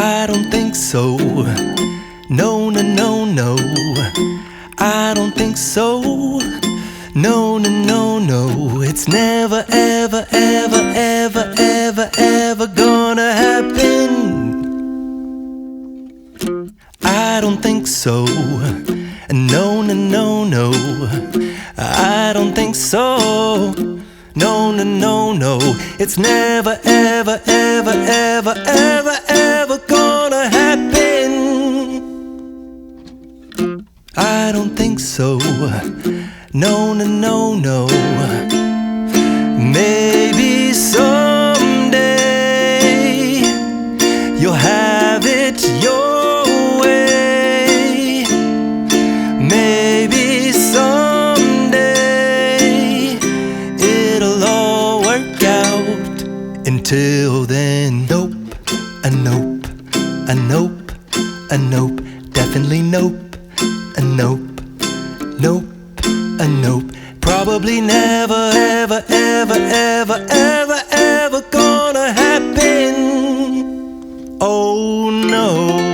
I don't think so. No, no, no, no. I don't think so. No, no, no, no. It's never, ever, ever, ever, ever, ever gonna happen. I don't think so. No, no, no, no. I don't think so. No, no, no, no. It's never, ever, ever, ever, ever, ever gonna happen. I don't think so. No, no, no, no. Maybe someday you'll have it your way. Maybe someday it'll all work out. Until then, nope, a nope, a nope, a nope, definitely nope, a nope, nope, a nope. Probably never, ever, ever, ever, ever, ever gonna happen. Oh no.